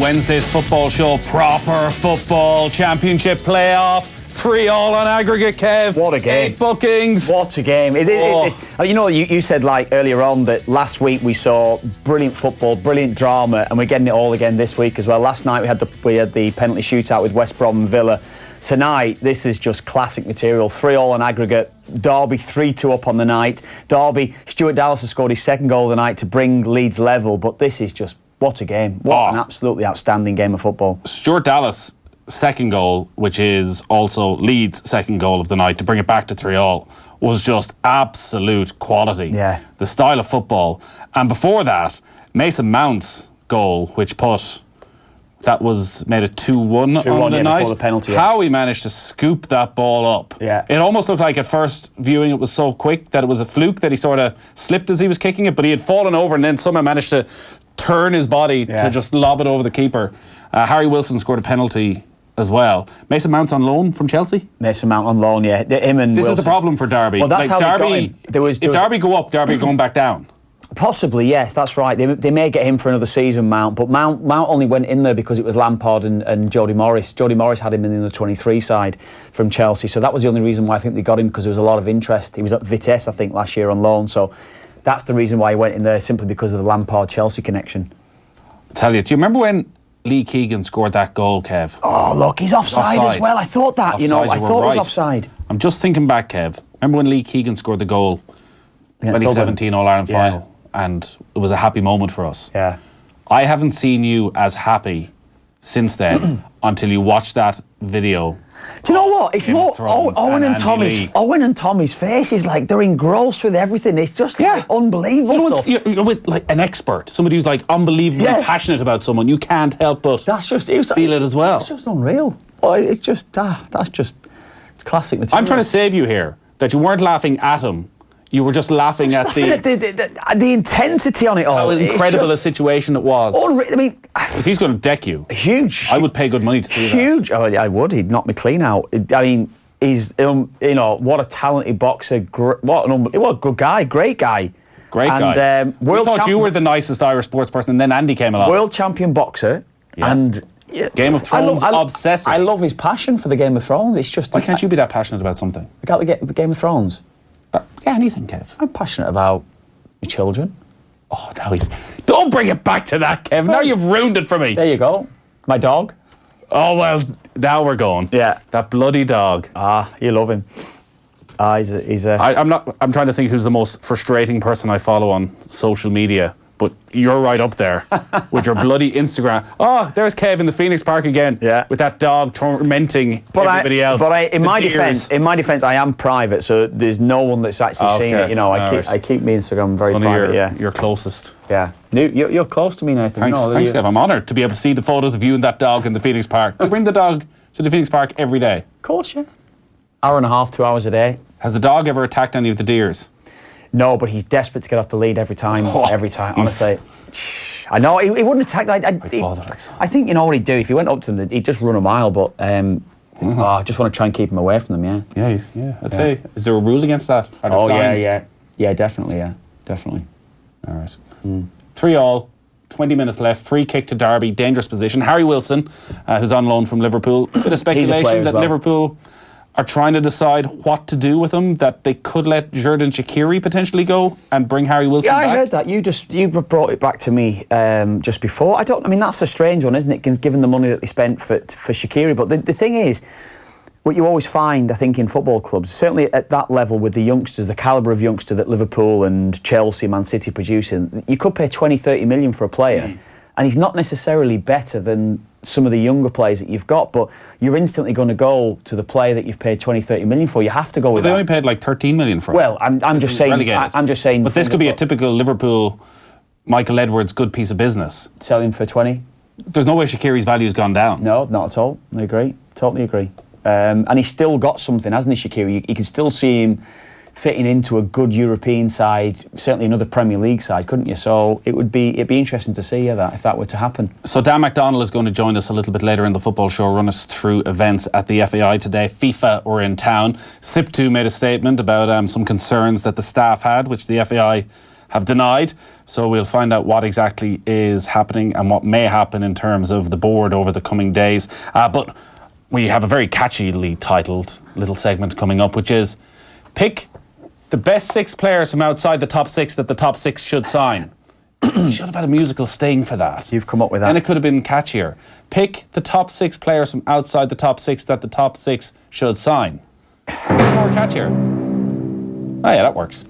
Wednesday's football show, proper football championship playoff. 3-3 on aggregate, Kev. What a game. 8 bookings. What a game. You said earlier on that last week we saw brilliant football, brilliant drama, and we're getting it all again this week as well. Last night we had the penalty shootout with West Brom and Villa. Tonight, this is just classic material. 3-3 on aggregate. Derby 3-2 up on the night. Derby, Stuart Dallas has scored his second goal of the night to bring Leeds level, but this is just, what a game. What an absolutely outstanding game of football. Stuart Dallas' second goal, which is also Leeds' second goal of the night, to bring it back to 3-3, was just absolute quality. Yeah. The style of football. And before that, Mason Mount's goal, which made it 2-1 on the night. Before the penalty, How he managed to scoop that ball up. Yeah. It almost looked like at first viewing it was so quick that it was a fluke that he sort of slipped as he was kicking it, but he had fallen over and then somehow managed to turn his body to just lob it over the keeper. Harry Wilson scored a penalty as well. Mason Mount's on loan from Chelsea? Mason Mount on loan, yeah. Him and This Wilson. is the problem for Derby. Well, that's how Derby, they got him. If Derby go up, Derby are going back down. Possibly, yes, that's right. They may get him for another season, Mount, but Mount only went in there because it was Lampard and Jody Morris. Jody Morris had him in the under 23 side from Chelsea, so that was the only reason why I think they got him, because there was a lot of interest. He was at Vitesse, I think, last year on loan, so that's the reason why he went in there, simply because of the Lampard-Chelsea connection. I tell you, do you remember when Lee Keegan scored that goal, Kev? Oh, look, he's offside as well. I thought that, offside, I thought it was offside. I'm just thinking back, Kev. Remember when Lee Keegan scored the goal, 2017 All-Ireland final, and it was a happy moment for us. Yeah. I haven't seen you as happy since then until you watched that video. Do you know what? It's more Owen and Tommy's face is like they're engrossed with everything. It's just unbelievable stuff. You're with an expert, somebody who's unbelievably passionate about someone. You can't help but feel it as well. It's just unreal. It's just that's just classic material. I'm trying to save you here that you weren't laughing at him. You were just laughing at the intensity on it all. How incredible a situation it was. I mean, because he's going to deck you. Huge. I would pay good money to see that. Huge. Oh, I would. He'd knock me clean out. I mean, he's what a talented boxer. What a good guy. Great guy. Great guy. We thought you were the nicest Irish sports person, and then Andy came along. World champion boxer, and Game of Thrones obsessive. I love his passion for the Game of Thrones. It's just why can't you be that passionate about something? About the Game of Thrones. Anything, Kev. I'm passionate about my children. Oh, now don't bring it back to that, Kev. Now you've ruined it for me. There you go. My dog. Oh, well, now we're going. Yeah. That bloody dog. You love him. He's a... I'm trying to think who's the most frustrating person I follow on social media, but you're right up there with your bloody Instagram. Oh, there's Kev in the Phoenix Park again. Yeah. With that dog tormenting everybody else. But in my defence, I am private, so there's no one that's actually seen it. I keep my Instagram very private. Your closest. Yeah. You're close to me, Nathan. Thanks, Kev. I'm honoured to be able to see the photos of you and that dog in the Phoenix Park. You bring the dog to the Phoenix Park every day? Of course, yeah. Hour and a half, 2 hours a day. Has the dog ever attacked any of the deers? No, but he's desperate to get off the lead every time. Honestly. I know, he wouldn't attack. I think you know what he'd do? If he went up to them, he'd just run a mile, but I just want to try and keep him away from them, Yeah. I'd say, is there a rule against that? Yeah, definitely, Definitely. All right. 3-3, 20 minutes left, free kick to Derby, dangerous position. Harry Wilson, who's on loan from Liverpool. Bit of speculation that Liverpool are trying to decide what to do with him, that they could let Xherdan Shaqiri potentially go and bring Harry Wilson back. I heard that. You brought it back to me just before. That's a strange one, isn't it, given the money that they spent for Shaqiri. But the thing is, what you always find, I think, in football clubs, certainly at that level with the youngsters, the calibre of youngster that Liverpool and Chelsea, Man City producing, you could pay 20-30 million for a player, and he's not necessarily better than some of the younger players that you've got, but you're instantly going to go to the player that you've paid 20-30 million for. You have to go with that. They only paid like 13 million for him. Well, I'm just saying. But this could be a typical Liverpool, Michael Edwards, good piece of business. Sell him for 20. There's no way Shaqiri's value's gone down. No, not at all. I agree. Totally agree. And he's still got something, hasn't he, Shaqiri? You can still see him fitting into a good European side, certainly another Premier League side, couldn't you? So it'd be interesting to see that if that were to happen. So Dan McDonnell is going to join us a little bit later in the football show, run us through events at the FAI today. FIFA were in town. SIPTU made a statement about some concerns that the staff had, which the FAI have denied. So we'll find out what exactly is happening and what may happen in terms of the board over the coming days. But we have a very catchily titled little segment coming up, which is pick the best 6 players from outside the top 6 that the top 6 should sign. You should have had a musical sting for that. You've come up with that. And it could have been catchier. Pick the top 6 players from outside the top 6 that the top 6 should sign. More catchier. Oh yeah, that works.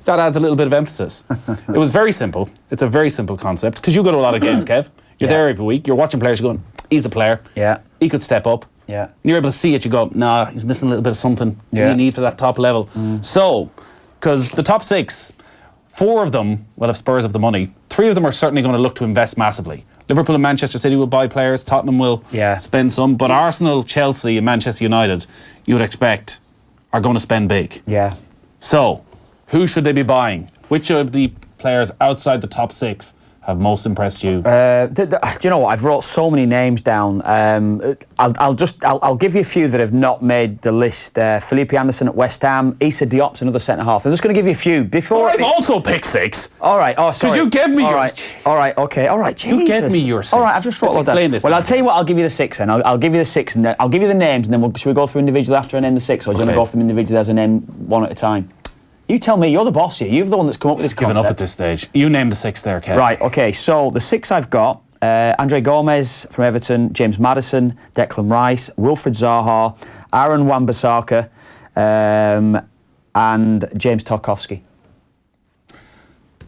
That adds a little bit of emphasis. It was very simple. It's a very simple concept because you go to a lot of games, Kev. You're there every week. You're watching players. You're going, he's a player. Yeah. He could step up. Yeah. And you're able to see it. You go, nah, he's missing a little bit of something. Do you need for that top level? So, because the top 6, 4 of them will have Spurs of the money. 3 of them are certainly going to look to invest massively. Liverpool and Manchester City will buy players. Tottenham will spend some. But Arsenal, Chelsea and Manchester United, you would expect, are going to spend big. Yeah. So, who should they be buying? Which of the players outside the top 6 have most impressed you? Do you know what? I've wrote so many names down. I'll give you a few that have not made the list. Felipe Anderson at West Ham. Issa Diop's another centre half. I'm just going to give you a few before. I've also picked 6. All right. Oh, sorry. Because you gave me all yours. Right. All right. Okay. All right. Jesus. You gave me your 6. All right. I've just wrote that down. Well, I'll tell you what. I'll give you the 6 then. I'll give you the 6 and then I'll give you the names and then should we go through individually after I name the 6, or do you want to go through them individually as I name one at a time? You tell me, you're the boss here. You're the one that's come up with this concept. Giving up at this stage. You name the 6 there, Kev. Right, okay, so the 6 I've got, Andre Gomez from Everton, James Maddison, Declan Rice, Wilfried Zaha, Aaron Wan-Bissaka, and James Tarkowski.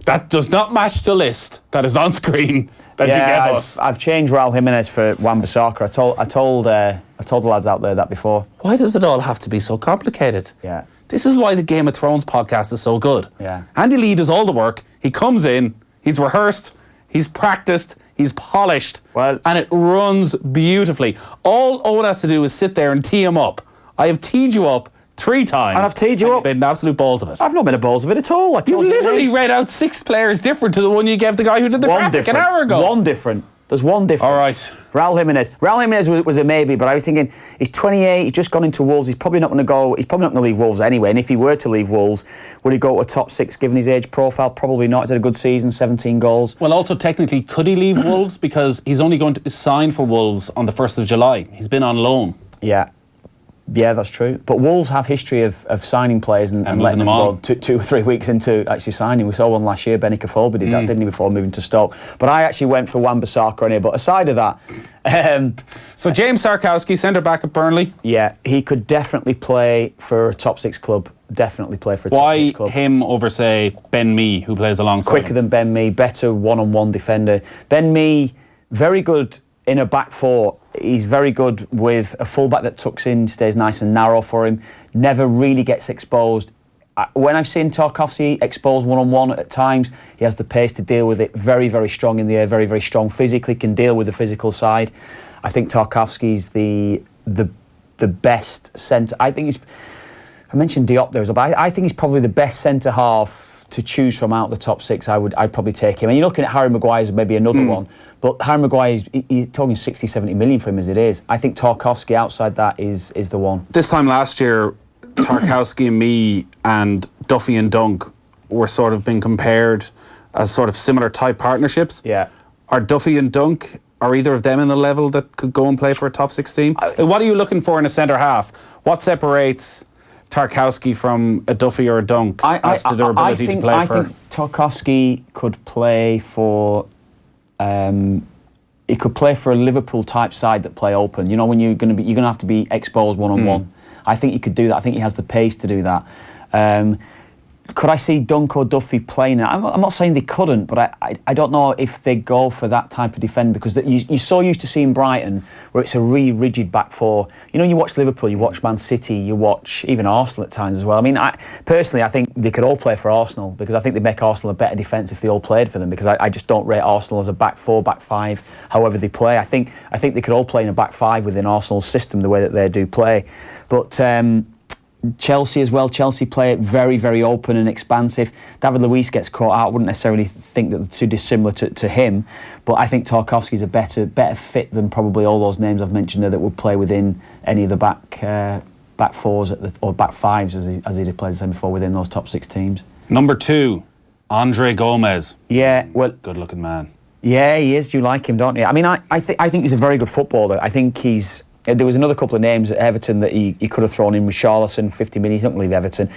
That does not match the list that is on screen that you gave us. I've changed Raul Jimenez for Wan-Bissaka. I told the lads out there that before. Why does it all have to be so complicated? Yeah. This is why the Game of Thrones podcast is so good. Yeah. Andy Lee does all the work. He comes in, he's rehearsed, he's practiced, he's polished, and it runs beautifully. All Owen has to do is sit there and tee him up. I have teed you up 3 times. And I've teed you up. You've made absolute balls of it. I've not made a balls of it at all. You've literally read out 6 players different to the one you gave the guy who did the graphic an hour ago. One different. There's one difference. All right. Raul Jimenez was a maybe, but I was thinking he's 28. He's just gone into Wolves. He's probably not going to go. He's probably not going to leave Wolves anyway. And if he were to leave Wolves, would he go to a top 6 given his age profile? Probably not. He's had a good season, 17 goals. Well, also technically, could he leave Wolves because he's only going to sign for Wolves on the 1st of July? He's been on loan. Yeah. Yeah, that's true. But Wolves have history of signing players and letting them go 2 or 3 weeks into actually signing. We saw one last year, Benny Cafobe did that, didn't he, before moving to Stoke. But I actually went for Wan-Bissaka on here. But aside of that... so James Tarkowski, centre-back at Burnley? Yeah, he could definitely play for a top 6 club. Definitely play for a top 6 club. Why him over, say, Ben Mee, who plays alongside Quicker him? than Ben Mee, better one-on-one defender. Ben Mee, very good in a back 4. He's very good with a fullback that tucks in, stays nice and narrow for him, never really gets exposed. When I've seen Tarkowski exposed one-on-one at times, he has the pace to deal with it. Very, very strong in the air, very, very strong physically, can deal with the physical side. I think Tarkowski's the best centre. I mentioned Diop there, but I think he's probably the best centre-half to choose from out the top 6. I'd probably take him. And you're looking at Harry Maguire as maybe another one, but Harry Maguire, he's talking 60, 70 million for him as it is. I think Tarkowski outside that is the one. This time last year, Tarkowski and me and Duffy and Dunk were sort of being compared as sort of similar type partnerships. Yeah. Are Duffy and Dunk, are either of them in the level that could go and play for a top 6 team? What are you looking for in a centre half? What separates Tarkowski from a Duffy or a Dunk as to their ability to play for? I think Tarkowski could play for... he could play for a Liverpool type side that play open. You know, when you're going to have to be exposed one-on-one. I think he could do that. I think he has the pace to do that. Could I see Dunk or Duffy playing it? I'm not saying they couldn't, but I don't know if they go for that type of defender because you're so used to seeing Brighton where it's a really rigid back 4. You know, you watch Liverpool, you watch Man City, you watch even Arsenal at times as well. I mean, personally, I think they could all play for Arsenal because I think they make Arsenal a better defence if they all played for them because I just don't rate Arsenal as a back 4, back 5, however they play. I think they could all play in a back 5 within Arsenal's system the way that they do play. But... Chelsea as well. Chelsea play it very, very open and expansive. David Luiz gets caught out. I wouldn't necessarily think that they're too dissimilar to him, but I think Tarkowski's a better fit than probably all those names I've mentioned there that would play within any of the back 4s or back 5s as he did play the same before within those top 6 teams. Number 2, Andre Gomez. Yeah, well, good-looking man. Yeah, he is. You like him, don't you? I mean, I think he's a very good footballer. I think he's. There was another couple of names at Everton that he could have thrown in with Richarlison, 50 million. He's not going to leave Everton.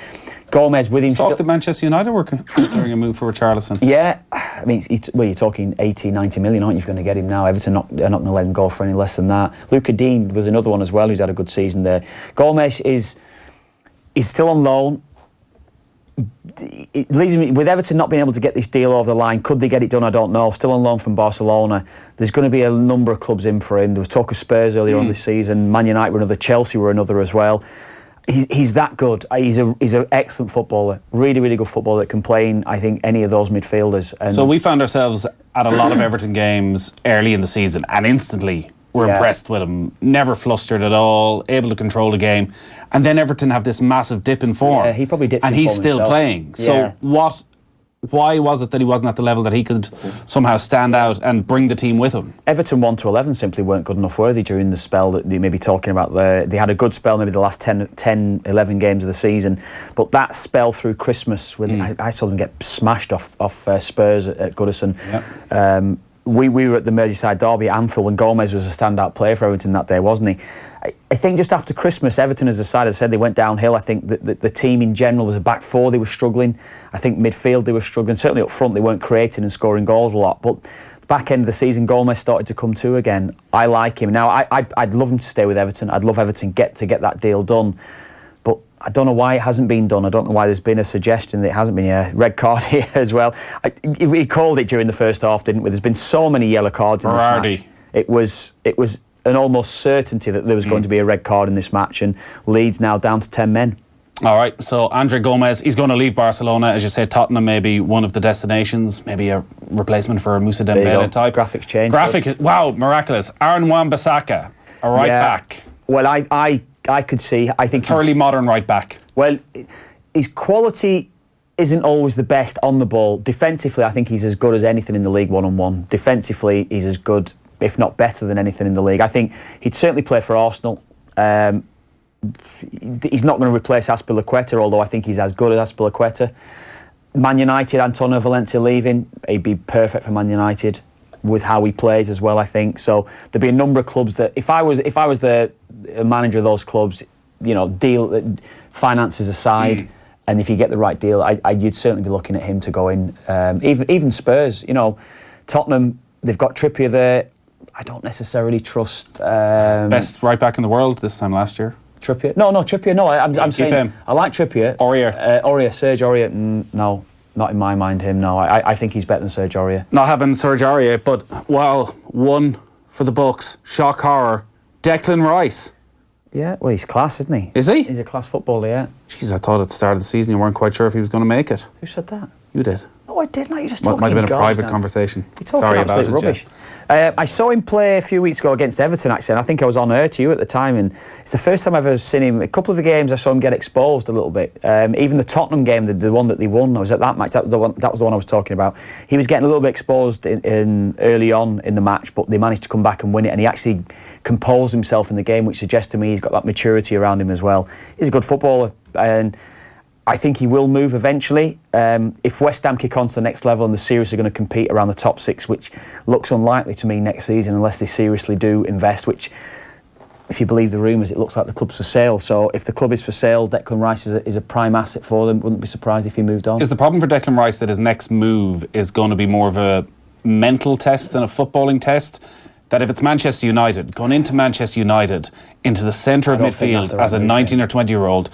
Gomez with him. Talk to Manchester United were considering a move for Richarlison. Yeah, I mean, you're talking 80, 90 million, aren't you, if you're going to get him now? Everton are not going to let him go for any less than that. Luca Dean was another one as well who's had a good season there. Gomez is still on loan. It leaves me with Everton not being able to get this deal over the line. Could they get it done? I don't know. Still on loan from Barcelona. There's going to be a number of clubs in for him. There was talk of Spurs earlier on this season. Man United were another. Chelsea were another as well. He's that good. He's an excellent footballer. Really, really good footballer that can play in, I think, any of those midfielders. And so we found ourselves at a lot of Everton games early in the season, and instantly we're impressed with him. Never flustered at all, able to control the game. And then Everton have this massive dip in form. Yeah, he probably dipped in and he's form still himself. playing. Yeah. So why was it that he wasn't at the level that he could somehow stand out and bring the team with him? Everton 1-11 simply weren't good enough, were they, during the spell that they may be talking about there. They had a good spell maybe the last 10, 11 games of the season, but that spell through Christmas, when I saw them get smashed off Spurs at Goodison. Yep. We were at the Merseyside derby at Anfield, and Gomez was a standout player for Everton that day, wasn't he? I think just after Christmas, Everton as a side, as I said, they went downhill. I think the team in general, as a back four, they were struggling. I think midfield, they were struggling. Certainly up front, they weren't creating and scoring goals a lot. But the back end of the season, Gomez started to come to again. I like him. Now, I'd love him to stay with Everton. I'd love Everton to get that deal done. But I don't know why it hasn't been done. I don't know why there's been a suggestion that it hasn't been. A red card here as well. We called it during the first half, didn't we? There's been so many yellow cards in this match. It was an almost certainty that there was going to be a red card in this match, and Leeds now down to 10 men. All right, so Andre Gomez, he's going to leave Barcelona. As you said, Tottenham may be one of the destinations, maybe a replacement for a Moussa Dembele type. Graphics change. Wow, miraculous. Aaron Wan-Bissaka, a right back. Well, I could see, I think... Thoroughly modern right back. Well, his quality isn't always the best on the ball. Defensively, I think he's as good as anything in the league one-on-one. Defensively, he's as good, if not better than anything in the league. I think he'd certainly play for Arsenal. He's not going to replace Azpilicueta, although I think he's as good as Azpilicueta. Man United, Antonio Valencia leaving, he'd be perfect for Man United with how he plays as well, I think. So there'd be a number of clubs that, if I was the manager of those clubs, deal finances aside, and if you get the right deal, you'd certainly be looking at him to go in. Even Spurs, Tottenham, they've got Trippier there. I don't necessarily trust... Best right back in the world this time last year. Trippier? No, Trippier, no. I'm saying him. I like Trippier. Serge Aurier, no, not in my mind him, no. I think he's better than Serge Aurier. Not having Serge Aurier, but, one for the books, shock horror, Declan Rice. Yeah, well, he's class, isn't he? Is he? He's a class footballer, yeah. Jeez, I thought at the start of the season you weren't quite sure if he was going to make it. Who said that? You did. No, I didn't. You just talking might have been a private now. conversation. You're talking Sorry absolute about rubbish. it, I saw him play a few weeks ago against Everton, actually, and I think I was on air to you at the time, and it's the first time I've ever seen him. A couple of the games I saw him get exposed a little bit. Even the Tottenham game, the one that they won, I was at that match. That was the one I was talking about. He was getting a little bit exposed in early on in the match, but they managed to come back and win it, and he actually composed himself in the game, which suggests to me he's got that maturity around him as well. He's a good footballer, and I think he will move eventually. If West Ham kick on to the next level and they're seriously going to compete around the top six, which looks unlikely to me next season unless they seriously do invest, which, if you believe the rumours, it looks like the club's for sale. So if the club is for sale, Declan Rice is a prime asset for them. Wouldn't be surprised if he moved on. Is the problem for Declan Rice that his next move is going to be more of a mental test than a footballing test? That if it's Manchester United, going into Manchester United, into the centre of midfield as a 19 or 20-year-old,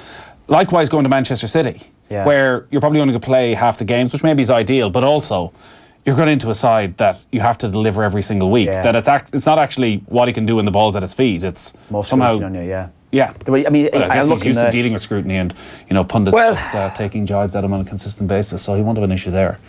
likewise going to Manchester City, where you're probably only going to play half the games, which maybe is ideal, but also you're going into a side that you have to deliver every single week. Yeah. That it's not actually what he can do when the ball's at his feet. It's more somehow on you, yeah. Yeah. The way, I mean, I guess he's used to dealing with scrutiny and pundits just taking jibes at him on a consistent basis, so he won't have an issue there.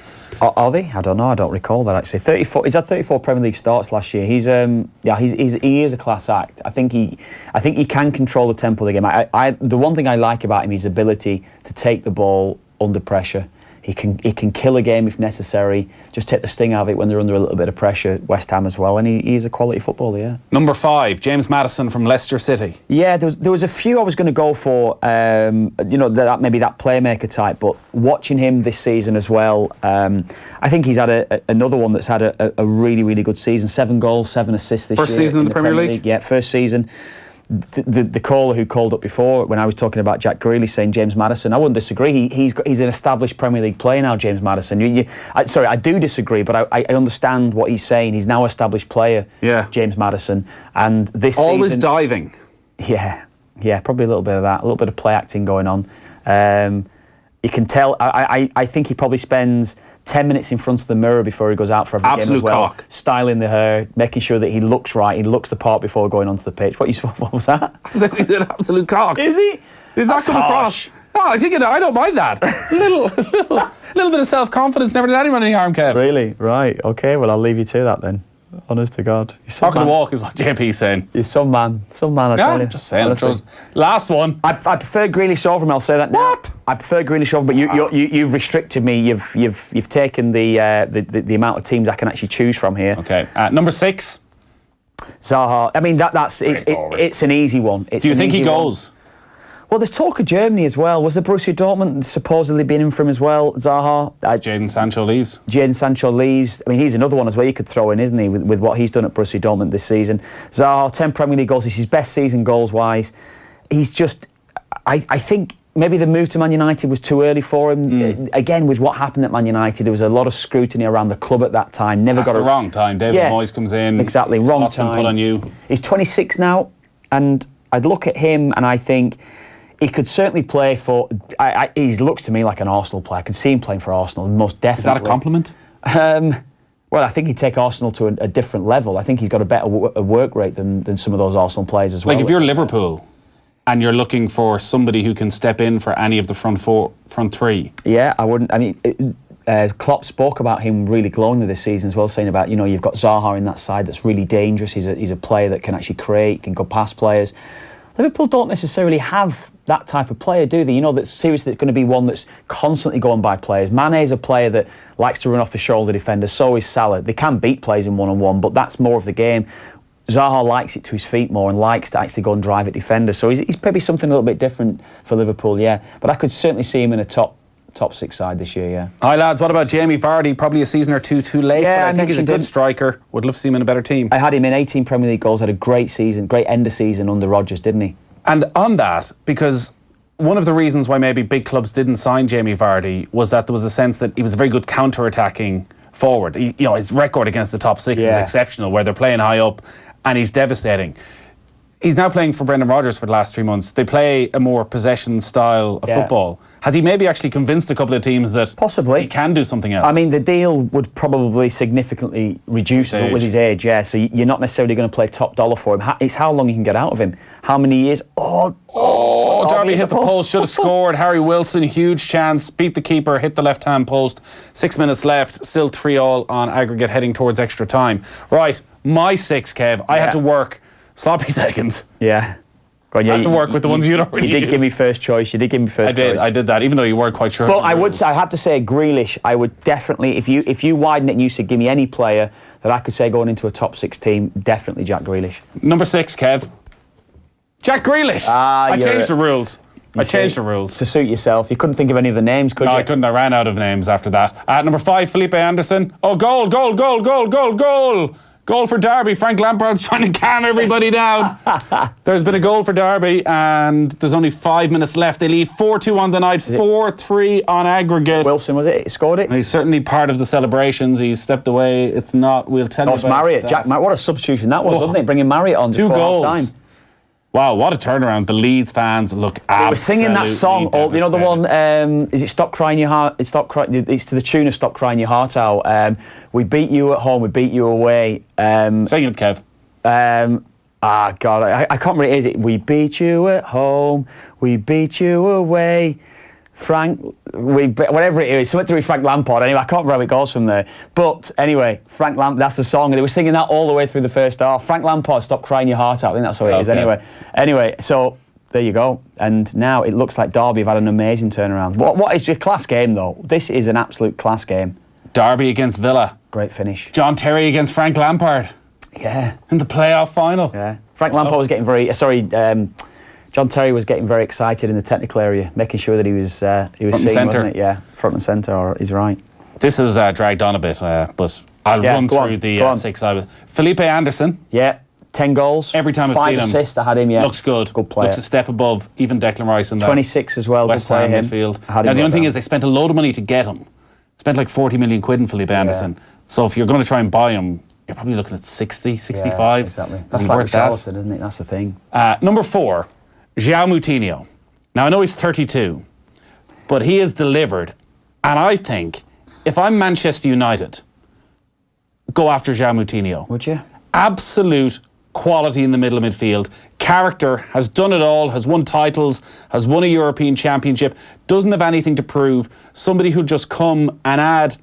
Are they? I don't know. I don't recall that actually. 34. He's had 34 Premier League starts last year. He is a class act. I think he can control the tempo of the game. The one thing I like about him is his ability to take the ball under pressure. He can kill a game if necessary. Just take the sting out of it when they're under a little bit of pressure. West Ham as well, and he's a quality footballer. Yeah. Number 5, James Maddison from Leicester City. Yeah, there was a few I was going to go for. Maybe that playmaker type, but watching him this season as well, I think he's had another one that's had a really, really good season. 7 goals, 7 assists this year. First season in the Premier League? Yeah, first season. The caller who called up before, when I was talking about Jack Grealish, saying James Maddison, I wouldn't disagree. He's an established Premier League player now, James Maddison. Sorry, I do disagree, but I understand what he's saying. He's now an established player, James Maddison. And this always season, diving. Yeah, probably a little bit of that, a little bit of play acting going on. You can tell, I think he probably spends 10 minutes in front of the mirror before he goes out for every game as well. Cock. Styling the hair, making sure that he looks right, he looks the part before going onto the pitch. What was that? He's an absolute cock. Is he? Is that come across? Oh, I think I don't mind that. little bit of self-confidence never did anyone any harm, Kev. Really? Right. Okay, well, I'll leave you to that then. Honest to God. Talking to walk is what JP's saying. You're some man, I tell you. Just saying. Last one. I prefer Grealish over him, I'll say that now. What? I prefer Grealish over, but you've restricted me. You've taken the amount of teams I can actually choose from here. Okay. Number 6. Zaha. I mean, it's an easy one. Do you think he goes? Well, there's talk of Germany as well. Was the Borussia Dortmund supposedly been in for him as well? Zaha. Jadon Sancho leaves. Jadon Sancho leaves. I mean, he's another one as well you could throw in, isn't he, with what he's done at Borussia Dortmund this season. Zaha, 10 Premier League goals. It's his best season goals-wise. He's just... I think maybe the move to Man United was too early for him. Again, with what happened at Man United, there was a lot of scrutiny around the club at that time. That's the wrong time. David Moyes comes in. Exactly, wrong time. Put on you. He's 26 now, and I'd look at him and I think... He could certainly play for... He looks to me like an Arsenal player. I could see him playing for Arsenal, most definitely. Is that a compliment? Well, I think he'd take Arsenal to a different level. I think he's got a better work rate than some of those Arsenal players as well. Like if you're Liverpool and you're looking for somebody who can step in for any of the front three. Yeah, I wouldn't... I mean... Klopp spoke about him really glowingly this season as well, saying about, you've got Zaha in that side that's really dangerous. He's a player that can actually create, can go past players. Liverpool don't necessarily have that type of player, do they? That seriously it's going to be one that's constantly going by players. Mane is a player that likes to run off the shoulder defenders, so is Salah. They can beat players in one-on-one, but that's more of the game. Zaha likes it to his feet more and likes to actually go and drive at defenders, so he's probably something a little bit different for Liverpool, yeah. But I could certainly see him in a top 6 side this year, yeah. Hi lads, what about Jamie Vardy? Probably a season or two too late, yeah, but I think he's a good striker. Would love to see him in a better team. I had him in 18 Premier League goals, had a great season, great end of season under Rodgers, didn't he? And on that, because one of the reasons why maybe big clubs didn't sign Jamie Vardy was that there was a sense that he was a very good counter-attacking forward. His record against the top 6 is exceptional, where they're playing high up, and he's devastating. He's now playing for Brendan Rodgers for the last 3 months. They play a more possession style of football. Has he maybe actually convinced a couple of teams that possibly he can do something else? I mean, the deal would probably significantly reduce with his age, yeah. So you're not necessarily going to play top dollar for him. It's how long you can get out of him. How many years? Derby hit the post, should have scored. Harry Wilson, huge chance, beat the keeper, hit the left-hand post. 6 minutes left, still 3-3 on aggregate, heading towards extra time. Right, my 6, Kev. I had to work sloppy seconds. Yeah. I had to work with the ones you'd already You did give me first choice. I did that, even though you weren't quite sure. But I have to say, Grealish, I would definitely, if you widen it and you said give me any player that I could say going into a top 6 team, definitely Jack Grealish. Number 6, Kev. Jack Grealish. I changed the rules. To suit yourself. You couldn't think of any of the names, could you? No, I couldn't. I ran out of names after that. Number 5, Felipe Anderson. Oh, goal. Goal for Derby. Frank Lampard's trying to calm everybody down. There's been a goal for Derby and there's only 5 minutes left. They lead 4-2 on the night, 4-3 on aggregate. Wilson, was it? He scored it? And he's certainly part of the celebrations. He stepped away. It's not, we'll tell you about Marriott. Jack Marriott. What a substitution that was, wasn't it? Bringing Marriott on 2 goals. Half time. Wow, what a turnaround. The Leeds fans look absolutely. They were singing that song, the one, is it Stop Crying Your Heart? It's to the tune of Stop Crying Your Heart Out. We beat you at home, we beat you away. Sing it, Kev. God, I can't remember, is it? We beat you at home, we beat you away. Whatever it is, something to do with Frank Lampard. Anyway, I can't remember how it goes from there. But anyway, that's the song. And they were singing that all the way through the first half. Frank Lampard, Stop Crying Your Heart Out. I think that's how it is. Anyway, so There you go. And now it looks like Derby have had an amazing turnaround. What is your class game, though? This is an absolute class game. Derby against Villa. Great finish. John Terry against Frank Lampard. Yeah. In the playoff final. Yeah. Frank Lampard was getting very... John Terry was getting very excited in the technical area, making sure that he was front seeing, wasn't it? Yeah, front and centre, he's right. This is dragged on a bit, but I'll run through the 6 I was. Felipe Anderson. Yeah. 10 goals. Every time I've seen him. 5 assists, I had him, yeah. Looks good. Good player. Looks a step above even Declan Rice in that. 26 as well, West good player, Ham midfield. Now, the only thing is they spent a load of money to get him. Spent like 40 million quid in Felipe Anderson. So if you're going to try and buy him, you're probably looking at 60, 65. Yeah, exactly. That's like Charleston, isn't it? That's the thing. Number 4, João Moutinho. Now, I know he's 32, but he has delivered. And I think if I'm Manchester United, go after João Moutinho. Would you? Absolute quality in the middle of midfield. Character, has done it all, has won titles, has won a European Championship, doesn't have anything to prove. Somebody who'll just come and add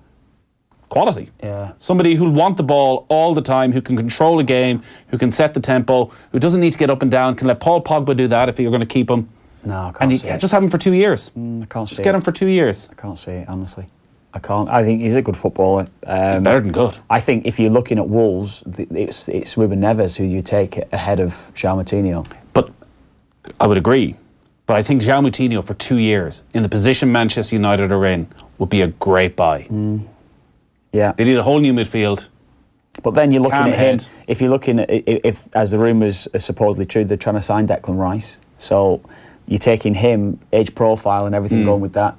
quality. Yeah. Somebody who'll want the ball all the time, who can control a game, who can set the tempo, who doesn't need to get up and down, can let Paul Pogba do that if you're going to keep him. No, I can't see it. Just have him for 2 years. I can't see it. Just get him for 2 years. I can't see it, honestly. I can't. I think he's a good footballer. Better than good. I think if you're looking at Wolves, it's Ruben Neves who you take ahead of João Moutinho. But I would agree. But I think João Moutinho for 2 years, in the position Manchester United are in, would be a great buy. Yeah. They need a whole new midfield. But then you're looking Calm at him. head. If you're looking at, if as the rumours are supposedly true, they're trying to sign Declan Rice. So you're taking him, age profile and everything going with that.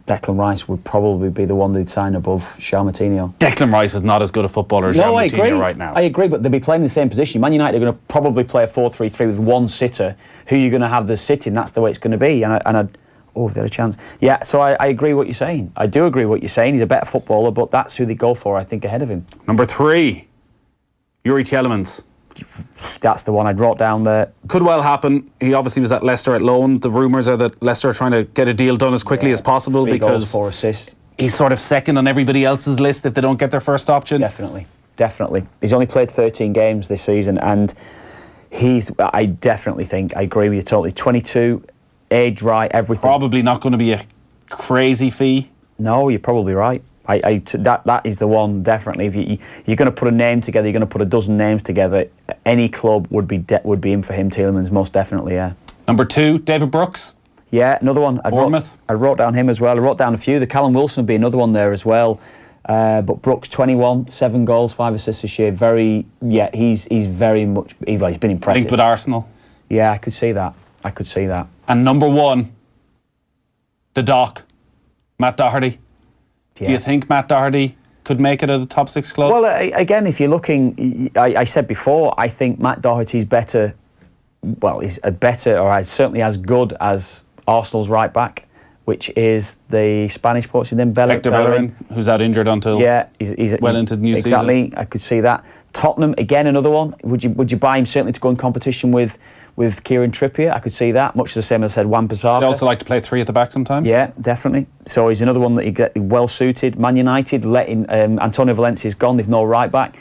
Declan Rice would probably be the one they'd sign above João Moutinho. Declan Rice is not as good a footballer as João Moutinho right now. I agree, but they'll be playing in the same position. Man United are going to probably play a 4-3-3 with one sitter. Who you're going to have the sitting, that's the way it's going to be. And if they had a chance. Yeah, so I agree what you're saying. I do agree what you're saying. He's a better footballer, but that's who they go for, I think, ahead of him. Number 3, Yuri Tielemans. That's the one I wrote down there. Could well happen. He obviously was at Leicester at loan. The rumours are that Leicester are trying to get a deal done as quickly as possible 3 because goals, 4 assists. He's sort of second on everybody else's list if they don't get their first option. Definitely. He's only played 13 games this season, and I definitely think, I agree with you totally. 22, age right, everything. Probably not going to be a crazy fee. No, you're probably right. That is the one, definitely. If you're going to put a name together, you're going to put a dozen names together, any club would be in for him, Tielemans, most definitely, yeah. Number 2, David Brooks. Yeah, another one. Bournemouth. I wrote down him as well. I wrote down a few. The Callum Wilson would be another one there as well. But Brooks, 21, 7 goals, 5 assists this year. He's very much, he's been impressive. Linked with Arsenal. Yeah, I could see that. And number 1, the Doc, Matt Doherty. Yeah. Do you think Matt Doherty could make it at a top 6 club? Well, again, if you're looking, I said before, I think Matt Doherty's better. Well, he's certainly as good as Arsenal's right back, which is the Spanish Portuguese then Hector Bellerin, who's out injured until he's well into the new season. Exactly, I could see that. Tottenham again, another one. Would you buy him certainly to go in competition with Kieran Trippier? I could see that. Much the same as I said, Wan-Bissaka. They also like to play 3 at the back sometimes. Yeah, definitely. So he's another one that he get well suited. Man United letting Antonio Valencia's gone. They've no right back.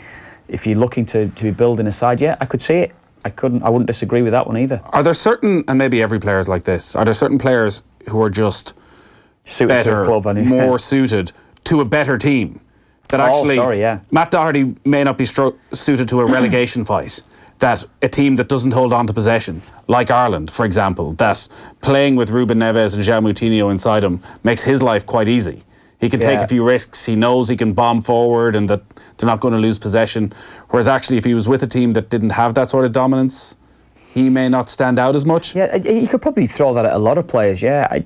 If you're looking to be building a side, yeah, I could see it. I wouldn't disagree with that one either. Are there certain, and maybe every player is like this, are there certain players who are just suited better, to the club, more suited to a better team? That Matt Doherty may not be suited to a relegation fight. That a team that doesn't hold on to possession, like Ireland, for example, that playing with Ruben Neves and João Moutinho inside him makes his life quite easy. He can take a few risks. He knows he can bomb forward and that they're not going to lose possession. Whereas actually, if he was with a team that didn't have that sort of dominance, he may not stand out as much. Yeah, you could probably throw that at a lot of players, yeah.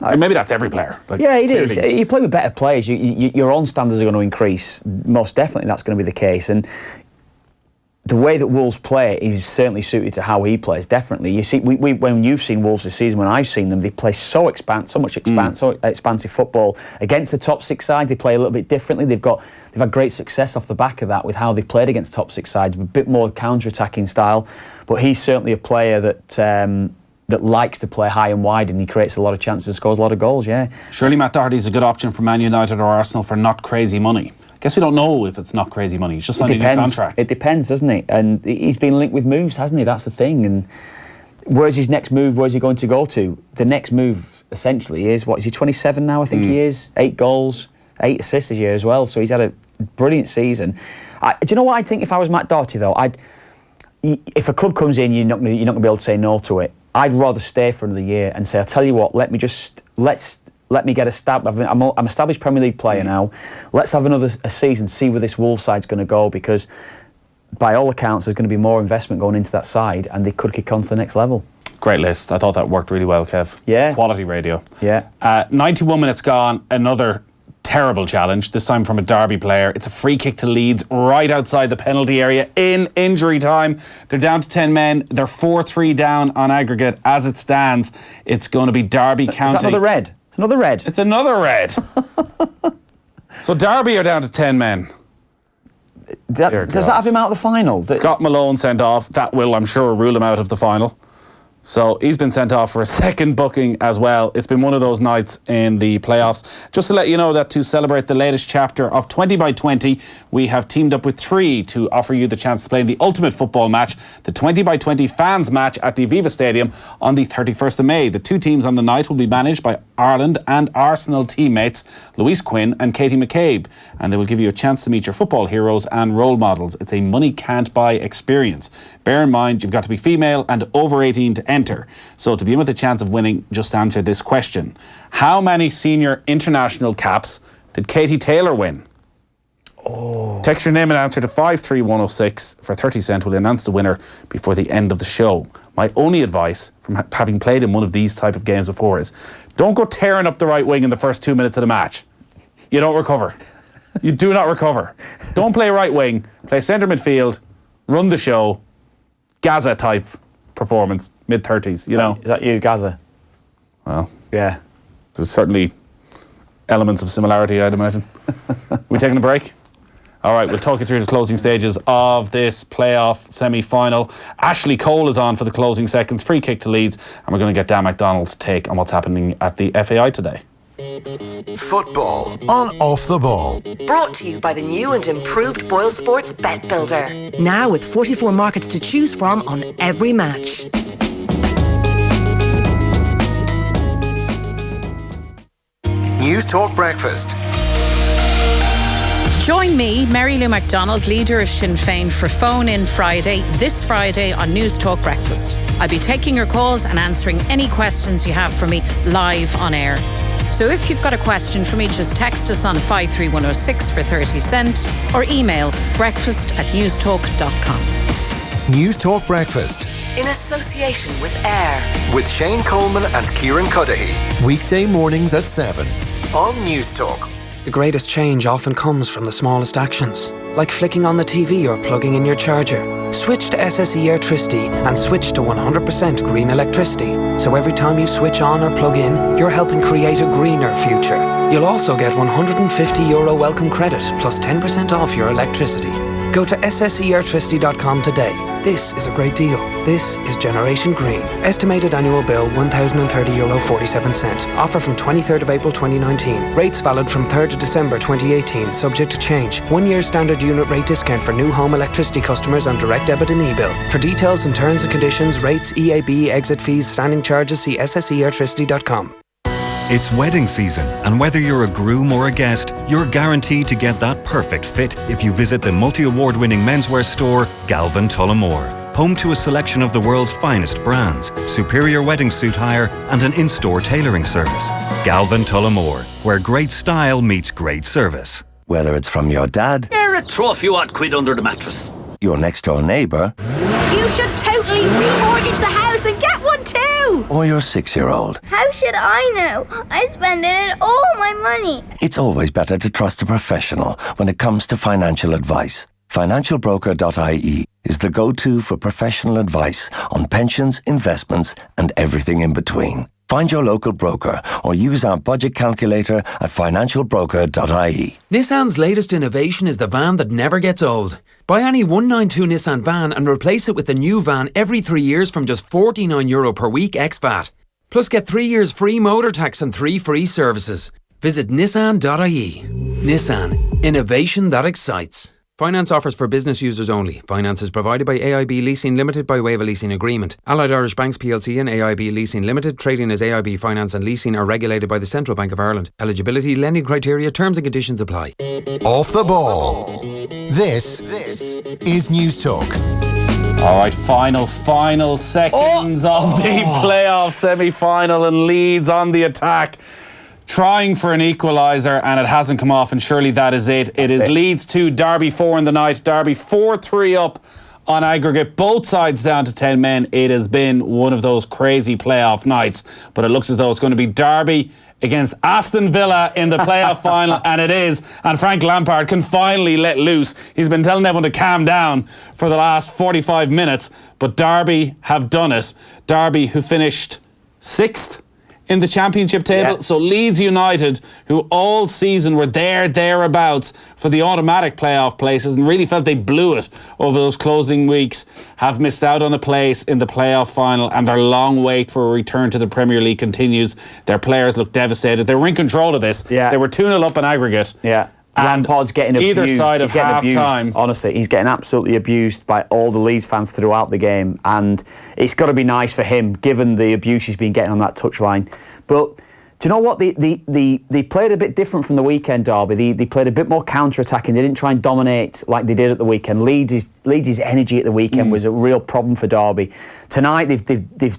Or maybe that's every player. Yeah, it is. You play with better players, your own standards are going to increase. Most definitely that's going to be the case. And the way that Wolves play is certainly suited to how he plays, definitely. You see, when you've seen Wolves this season, when I've seen them, they play so much expansive football. Against the top 6 sides, they play a little bit differently. They've had great success off the back of that with how they've played against top 6 sides, a bit more counter-attacking style. But he's certainly a player that likes to play high and wide, and he creates a lot of chances and scores a lot of goals, yeah. Surely Matt Doherty's a good option for Man United or Arsenal for not crazy money. Guess we don't know if it's not crazy money. He's just signed a new contract. It depends, doesn't it? And he's been linked with moves, hasn't he? That's the thing. And Where's his next move? Where's he going to go to? The next move, essentially, is, what, is he 27 now, I think he is? 8 goals, 8 assists this year as well, so he's had a brilliant season. Do you know what I'd think if I was Matt Doherty, though? If a club comes in, you're not going to be able to say no to it. I'd rather stay for another year and say, I'll tell you what, let me get a stab. I'm an established Premier League player now. Let's have another season, see where this Wolves side's going to go, because by all accounts, there's going to be more investment going into that side, and they could kick on to the next level. Great list. I thought that worked really well, Kev. Yeah. Quality radio. Yeah. 91 minutes gone, another terrible challenge, this time from a Derby player. It's a free kick to Leeds right outside the penalty area in injury time. They're down to 10 men. They're 4-3 down on aggregate. As it stands, it's going to be Derby County. Is that another red? It's another red. It's another red. So Derby are down to 10 men. Does that have him out of the final? Scott Malone sent off. That will, I'm sure, rule him out of the final. So he's been sent off for a second booking as well. It's been one of those nights in the playoffs. Just to let you know that to celebrate the latest chapter of 20 by 20, we have teamed up with 3 to offer you the chance to play in the ultimate football match, the 20 by 20 fans match at the Aviva Stadium on the 31st of May. The 2 teams on the night will be managed by Ireland and Arsenal teammates Louise Quinn and Katie McCabe, and they will give you a chance to meet your football heroes and role models. It's a money can't buy experience. Bear in mind, you've got to be female and over 18 to enter. So to be in with a chance of winning, just answer this question. How many senior international caps did Katie Taylor win? Text your name and answer to 53106 for 30 cents. We'll announce the winner before the end of the show. My only advice from having played in one of these type of games before is don't go tearing up the right wing in the first 2 minutes of the match. You don't recover. You do not recover. Don't play right wing. Play centre midfield. Run the show. Gaza type performance, mid-30s, you know. Is that you, Gaza? Well, yeah. There's certainly elements of similarity, I'd imagine. We taking a break? All right, we'll talk you through the closing stages of this playoff semi-final. Ashley Cole is on for the closing seconds, free kick to Leeds, and we're going to get Dan McDonnell's take on what's happening at the FAI today. Football on Off the Ball. Brought to you by the new and improved Boyle Sports Bet Builder. Now with 44 markets to choose from on every match. News Talk Breakfast. Join me, Mary Lou McDonald, leader of Sinn Féin, for Phone In Friday, this Friday on News Talk Breakfast. I'll be taking your calls and answering any questions you have for me live on air. So if you've got a question for me, just text us on 53106 for 30 cents or email breakfast@newstalk.com. News Talk Breakfast. In association with AIR. With Shane Coleman and Kieran Cuddihy. Weekday mornings at 7 on News Talk. The greatest change often comes from the smallest actions, like flicking on the TV or plugging in your charger. Switch to SSE Airtricity and switch to 100% green electricity. So every time you switch on or plug in, you're helping create a greener future. You'll also get €150 welcome credit plus 10% off your electricity. Go to sseairtricity.com today. This is a great deal. This is Generation Green. Estimated annual bill €1,030.47. Offer from 23rd of April 2019. Rates valid from 3rd of December 2018, subject to change. 1 year standard unit rate discount for new home electricity customers on direct debit and e-bill. For details and terms and conditions, rates, EAB, exit fees, standing charges, see sseairtricity.com. It's wedding season, and whether you're a groom or a guest, you're guaranteed to get that perfect fit if you visit the multi-award-winning menswear store, Galvin Tullamore. Home to a selection of the world's finest brands, superior wedding suit hire, and an in-store tailoring service. Galvin Tullamore, where great style meets great service. Whether it's from your dad, throw a few odd quid under the mattress, your next-door neighbour, You should totally remortgage the house and get one too. or your 6-year-old. How should I know? I spend it all my money. It's always better to trust a professional when it comes to financial advice. Financialbroker.ie is the go-to for professional advice on pensions, investments, and everything in between. Find your local broker or use our budget calculator at financialbroker.ie. Nissan's latest innovation is the van that never gets old. Buy any 192 Nissan van and replace it with a new van every 3 years from just €49 per week ex-VAT. Plus get 3 years free motor tax and 3 free services. Visit nissan.ie. Nissan. Innovation that excites. Finance offers for business users only. Finance is provided by AIB Leasing Limited by way of a leasing agreement. Allied Irish Banks plc and AIB Leasing Limited, trading as AIB Finance and Leasing, are regulated by the Central Bank of Ireland. Eligibility, lending criteria, terms and conditions apply. Off the ball. This is News Talk. All right, final seconds of the playoff semi-final, and Leeds on the attack, trying for an equaliser, and it hasn't come off, and surely that is it. It is Leeds 2, Derby 4 in the night. Derby 4-3 up on aggregate, both sides down to 10 men. It has been one of those crazy playoff nights, but it looks as though it's going to be Derby against Aston Villa in the playoff final, and it is. And Frank Lampard can finally let loose. He's been telling everyone to calm down for the last 45 minutes, but Derby have done it. Derby, who finished 6th in the championship table. Yeah. So Leeds United, who all season were thereabouts for the automatic playoff places and really felt they blew it over those closing weeks, have missed out on a place in the playoff final, and their long wait for a return to the Premier League continues. Their players look devastated. They were in control of this. Yeah. They were 2-0 up in aggregate. Yeah. Lampard's getting abused. Either side of half-time. Honestly, he's getting absolutely abused by all the Leeds fans throughout the game, and it's got to be nice for him, given the abuse he's been getting on that touchline. But do you know what? They played a bit different from the weekend, Derby. They played a bit more counter-attacking. They didn't try and dominate like they did at the weekend. Leeds' energy at the weekend was a real problem for Derby. Tonight, they've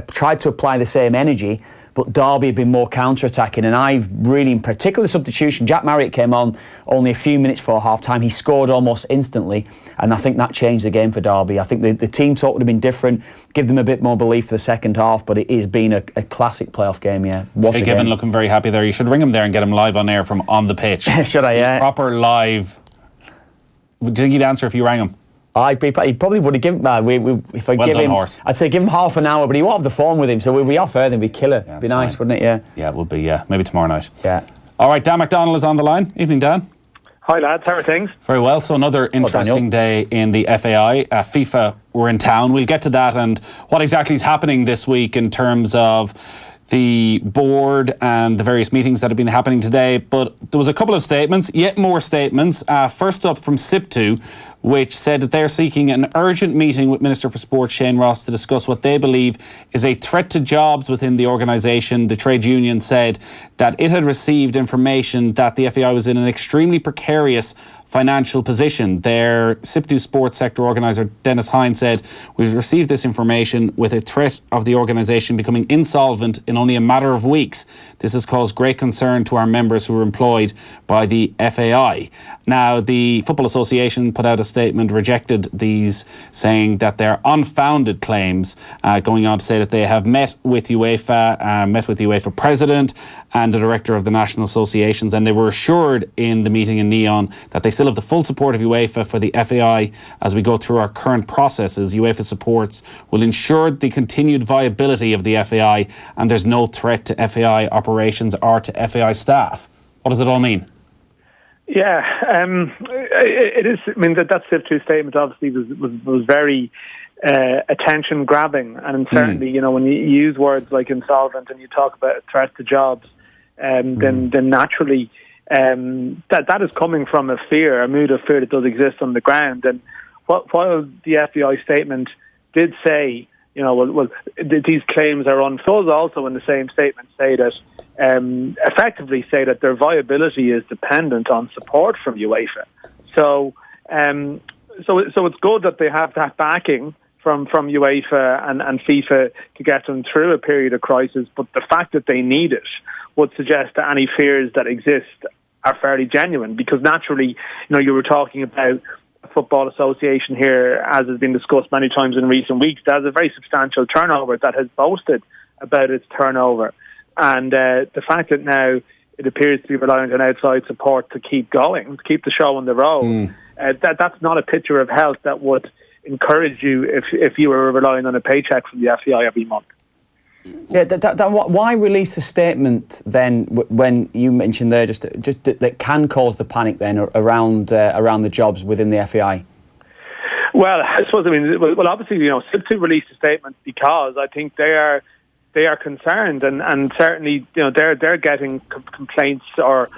tried to apply the same energy, but Derby have been more counter-attacking, and I've really, in particular, the substitution. Jack Marriott came on only a few minutes before half-time. He scored almost instantly, and I think that changed the game for Derby. I think the team talk would have been different, give them a bit more belief for the second half, but it has been a classic playoff game, yeah. What a Given game. Looking very happy there. You should ring him there and get him live on air from on the pitch. Should I, yeah? Proper live. Do you think he'd answer if you rang him? He probably would have given. If I well give done, him, horse. I'd say give him half an hour, but he won't have the phone with him, so we'd be off air, then we'd kill it. It'd be nice, wouldn't it? Yeah. Yeah, it would be. Yeah, maybe tomorrow night. Yeah. All right, Dan McDonnell is on the line. Evening, Dan. Hi lads, how are things? Very well. So another interesting day in the FAI. FIFA were in town. We'll get to that and what exactly is happening this week in terms of the board and the various meetings that have been happening today. But there was a couple of statements, yet more statements. First up from SIPTU, which said that they're seeking an urgent meeting with Minister for Sport Shane Ross to discuss what they believe is a threat to jobs within the organisation. The trade union said that it had received information that the FAI was in an extremely precarious financial position. Their SIPTU sports sector organiser Dennis Hine said, "We've received this information with a threat of the organisation becoming insolvent in only a matter of weeks. This has caused great concern to our members who are employed by the FAI." Now, the Football Association put out a statement, rejected these, saying that they're unfounded claims, going on to say that they have met with UEFA President and the Director of the National Associations, and they were assured in the meeting in Neon that they still have the full support of UEFA for the FAI as we go through our current processes. UEFA supports will ensure the continued viability of the FAI, and there's no threat to FAI operations or to FAI staff. What does it all mean? Yeah, it is. I mean, that SIPTU statement obviously was very attention grabbing, and certainly, you know, when you use words like insolvent and you talk about a threat to jobs, then naturally that is coming from a mood of fear that does exist on the ground. And while the FBI statement did say, you know, these claims are unfold, also in the same statement say that. Effectively say that their viability is dependent on support from UEFA. So it's good that they have that backing from UEFA and FIFA to get them through a period of crisis, but the fact that they need it would suggest that any fears that exist are fairly genuine, because naturally, you know, you were talking about a football association here, as has been discussed many times in recent weeks, that has a very substantial turnover, that has boasted about its turnover. And the fact that now it appears to be relying on outside support to keep going, to keep the show on the road, that's not a picture of health that would encourage you if you were relying on a paycheck from the FAI every month. Yeah, why release a statement then when you mentioned there just that can cause the panic then around the jobs within the FAI? Well, I suppose, well, obviously, you know, SIPTU released a statement because I think they are concerned, and certainly, you know, they're getting complaints or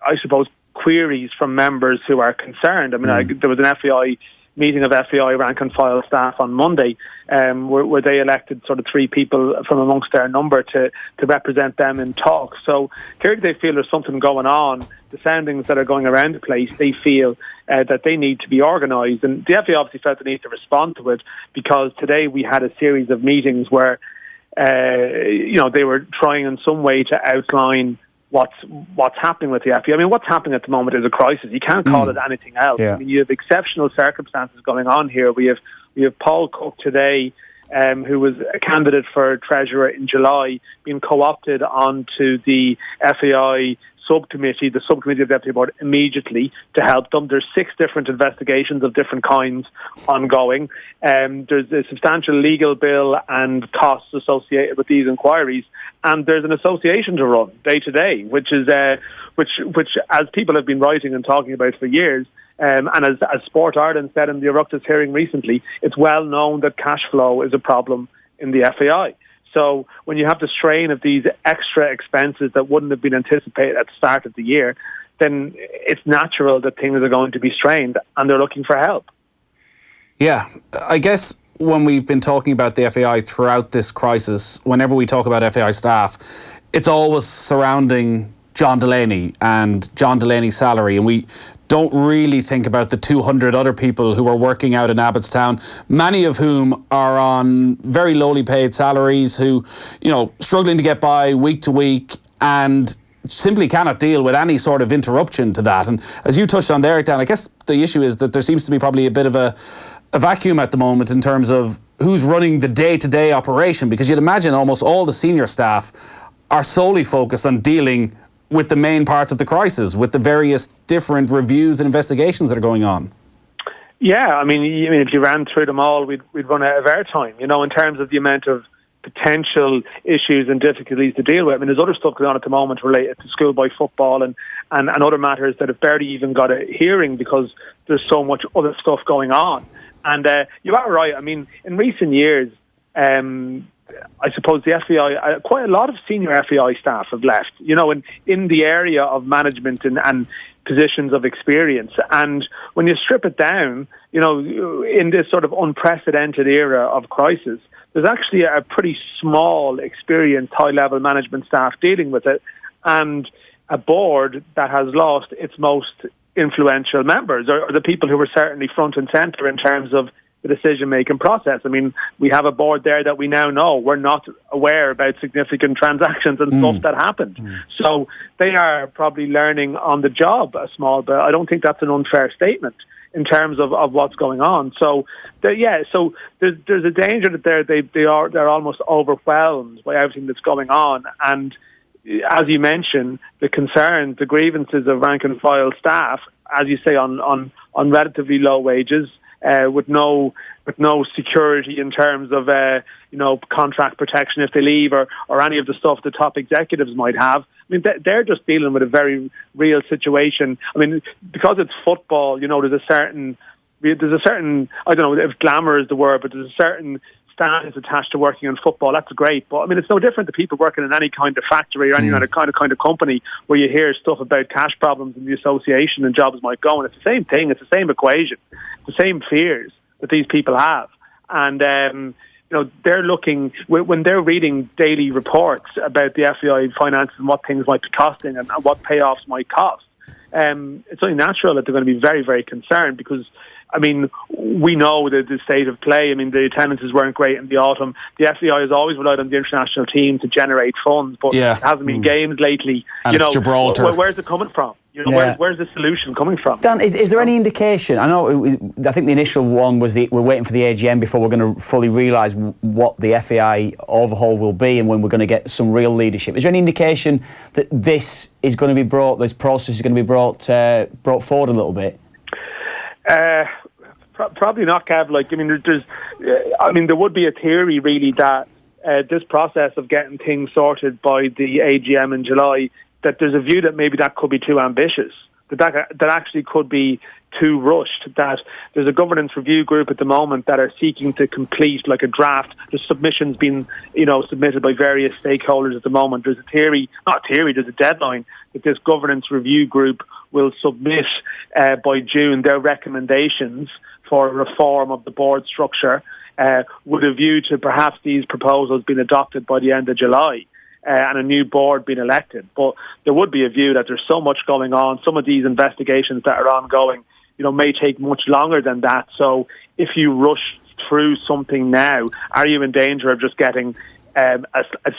I suppose queries from members who are concerned. I mean, there was an FAI meeting of FAI rank and file staff on Monday, where they elected sort of 3 people from amongst their number to represent them in talks. So clearly they feel there's something going on. The soundings that are going around the place, they feel that they need to be organised. And the FAI obviously felt they need to respond to it, because today we had a series of meetings where they were trying in some way to outline what's happening with the FAI. I mean, what's happening at the moment is a crisis. You can't call it anything else. Yeah. I mean, you have exceptional circumstances going on here. We have Paul Cook today, who was a candidate for Treasurer in July, being co-opted onto the FAI subcommittee, the subcommittee of the FAI board, immediately to help them. There's 6 different investigations of different kinds ongoing. There's a substantial legal bill and costs associated with these inquiries, and there's an association to run day to day, which as people have been writing and talking about for years, and as Sport Ireland said in the Oireachtas hearing recently, it's well known that cash flow is a problem in the FAI. So when you have the strain of these extra expenses that wouldn't have been anticipated at the start of the year, then it's natural that things are going to be strained, and they're looking for help. Yeah, I guess when we've been talking about the FAI throughout this crisis, whenever we talk about FAI staff, it's always surrounding John Delaney and John Delaney's salary, and we don't really think about the 200 other people who are working out in Abbottstown, many of whom are on very lowly paid salaries, who, struggling to get by week to week and simply cannot deal with any sort of interruption to that. And as you touched on there, Dan, I guess the issue is that there seems to be probably a bit of a vacuum at the moment in terms of who's running the day-to-day operation, because you'd imagine almost all the senior staff are solely focused on dealing with the main parts of the crisis, with the various different reviews and investigations that are going on. Yeah, I mean, if you ran through them all, we'd run out of airtime, in terms of the amount of potential issues and difficulties to deal with. I mean, there's other stuff going on at the moment related to schoolboy football and other matters that have barely even got a hearing because there's so much other stuff going on. And you are right. I mean, in recent years, I suppose the FAI, quite a lot of senior FAI staff have left, in the area of management and positions of experience. And when you strip it down, in this sort of unprecedented era of crisis, there's actually a pretty small, experienced, high-level management staff dealing with it, and a board that has lost its most influential members, or the people who were certainly front and centre in terms of the decision-making process. I mean, we have a board there that we now know were not aware about significant transactions and stuff that happened. So they are probably learning on the job a small bit. I don't think that's an unfair statement in terms of what's going on. So, so there's a danger that they're almost overwhelmed by everything that's going on. And as you mentioned, the concerns, the grievances of rank and file staff, as you say, on relatively low wages, with no security in terms of contract protection if they leave, or any of the stuff the top executives might have. I mean, they're just dealing with a very real situation. I mean, because it's football, there's a certain I don't know if glamour is the word, but there's a certain status attached to working in football. That's great, but I mean, it's no different to people working in any kind of factory or any other kind of company where you hear stuff about cash problems and the association and jobs might go. And it's the same thing. It's the same equation, the same fears that these people have. And they're looking, when they're reading daily reports about the FAI finances and what things might be costing and what payoffs might cost, it's only natural that they're going to be very, very concerned, because I mean, we know that the state of play. I mean, the attendances weren't great in the autumn. The FAI has always relied on the international team to generate funds, but it hasn't been games lately. And it's Gibraltar. Where's it coming from? Where's the solution coming from? Dan, is there any indication? I think the initial one was we're waiting for the AGM before we're going to fully realise what the FAI overhaul will be and when we're going to get some real leadership. Is there any indication that this process is going to be brought forward a little bit? Probably not, Kev. There would be a theory really that this process of getting things sorted by the AGM in July, that there's a view that maybe that could be too ambitious, that actually could be too rushed, that there's a governance review group at the moment that are seeking to complete like a draft. There's submissions being submitted by various stakeholders at the moment. There's there's a deadline that this governance review group will submit by June their recommendations for a reform of the board structure, with a view to perhaps these proposals being adopted by the end of July. And a new board being elected. But there would be a view that there's so much going on. Some of these investigations that are ongoing, may take much longer than that. So if you rush through something now, are you in danger of just getting a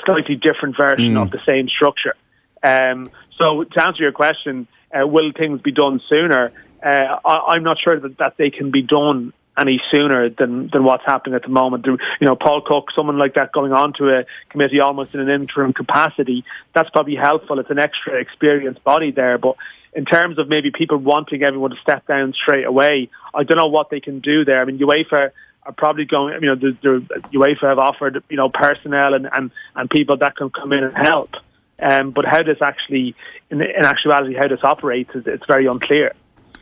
slightly different version of the same structure? So to answer your question, will things be done sooner? I'm not sure that they can be done any sooner than what's happening at the moment. Paul Cook, someone like that going on to a committee almost in an interim capacity, that's probably helpful. It's an extra experienced body there. But in terms of maybe people wanting everyone to step down straight away, I don't know what they can do there. I mean, UEFA are probably going, UEFA have offered, personnel and people that can come in and help. But how this actually, in actuality, how this operates, it's very unclear.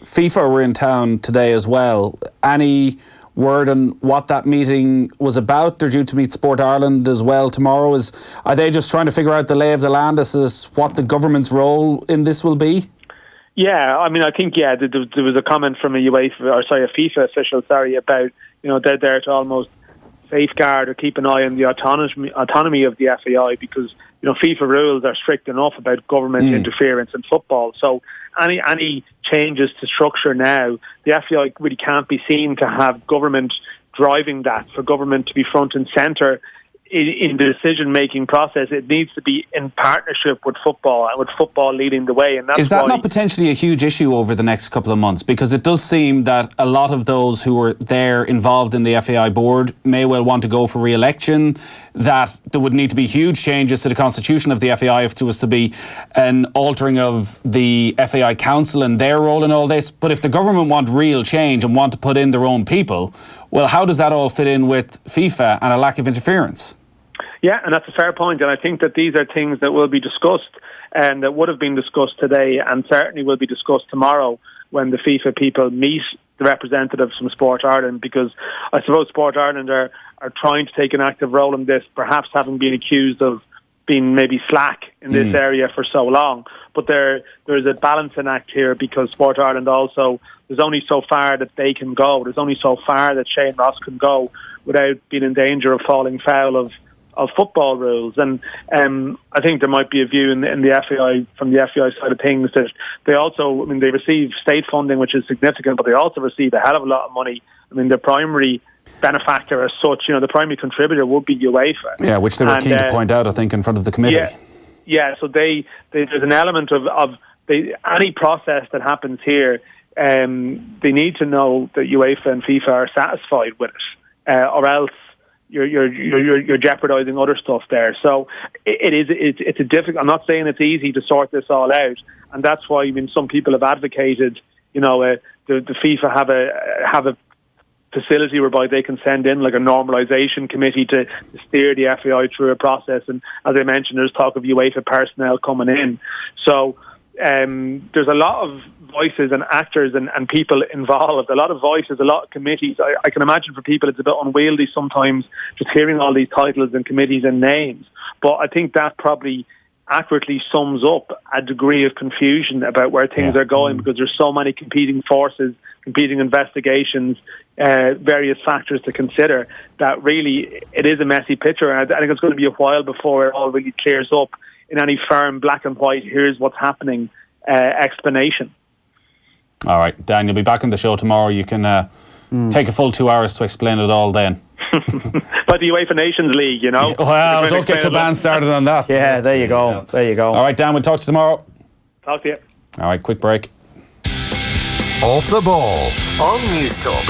FIFA were in town today as well. Any word on what that meeting was about? They're due to meet Sport Ireland as well tomorrow. Are they just trying to figure out the lay of the land as to what the government's role in this will be? Yeah, I mean, I think, there was a comment from a FIFA official, about, they're there to almost safeguard or keep an eye on the autonomy of the FAI, because, FIFA rules are strict enough about government interference in football. So any changes to structure now, the FAI really can't be seen to have government driving that, for government to be front and centre in the decision-making process. It needs to be in partnership with football, and with football leading the way. And is that not potentially a huge issue over the next couple of months? Because it does seem that a lot of those who were there involved in the FAI board may well want to go for re-election, that there would need to be huge changes to the constitution of the FAI if there was to be an altering of the FAI council and their role in all this. But if the government want real change and want to put in their own people, well, how does that all fit in with FIFA and a lack of interference? Yeah, and that's a fair point. And I think that these are things that will be discussed and that would have been discussed today, and certainly will be discussed tomorrow when the FIFA people meet the representatives from Sport Ireland, because I suppose Sport Ireland are trying to take an active role in this, perhaps having been accused of being maybe slack in this area for so long. But there is a balancing act here, because Sport Ireland also, there's only so far that they can go. There's only so far that Shane Ross can go without being in danger of falling foul of football rules. And I think there might be a view in the FAI, from the FAI side of things, that they also, they receive state funding, which is significant, but they also receive a hell of a lot of money. The primary benefactor as such, the primary contributor would be UEFA. Yeah, which they were keen to point out, I think, in front of the committee. Yeah, so there's an element of any process that happens here, they need to know that UEFA and FIFA are satisfied with it, or else you're jeopardising other stuff there. So it's a difficult. I'm not saying it's easy to sort this all out, and that's why some people have advocated, the FIFA have a facility whereby they can send in like a normalisation committee to steer the FAI through a process. And as I mentioned, there's talk of UEFA personnel coming in. So there's a lot of voices and actors and people involved, a lot of voices, a lot of committees. I can imagine for people it's a bit unwieldy sometimes just hearing all these titles and committees and names. But I think that probably accurately sums up a degree of confusion about where things are going, because there's so many competing forces, competing investigations, various factors to consider, that really it is a messy picture. And I think it's going to be a while before it all really clears up in any firm black and white, here's what's happening explanation. All right, Dan, you'll be back on the show tomorrow. You can take a full 2 hours to explain it all then. But the UEFA Nations League, Well, don't get Kilbane started on that. Yeah, there you go. Yeah. There you go. All right, Dan, we'll talk to you tomorrow. Talk to you. All right, quick break. Off the ball on News Talk.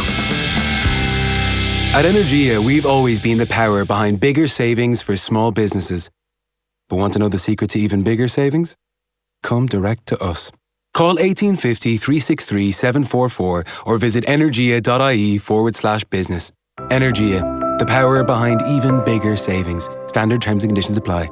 At Energia, we've always been the power behind bigger savings for small businesses. But want to know the secret to even bigger savings? Come direct to us. Call 1850 363 744 or visit energia.ie/business. Energia, the power behind even bigger savings. Standard terms and conditions apply.